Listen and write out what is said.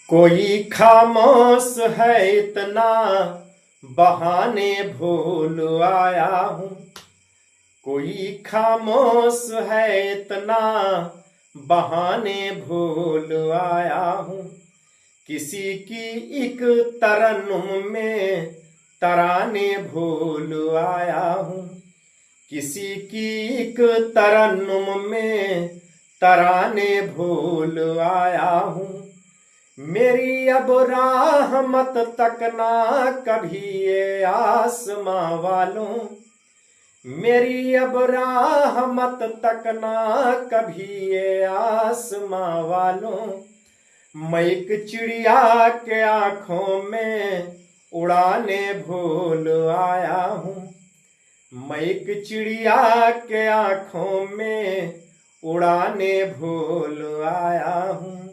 कोई खामोश है इतना बहाने भूल आया हूँ। कोई खामोश है इतना बहाने भूल आया हूँ। किसी की एक तरन्नुम में तराने भूल आया हूँ। किसी की एक तरन्नुम में तराने भूल आया हूँ। मेरी अब राह मत तकना कभी ये आसमां वालों। मेरी अब राह मत तकना कभी ये आसमां वालों। मैं एक चिड़िया के आंखों में उड़ाने भूल आया हूँ। मैं एक चिड़िया के आंखों में उड़ाने भूल आया हूँ।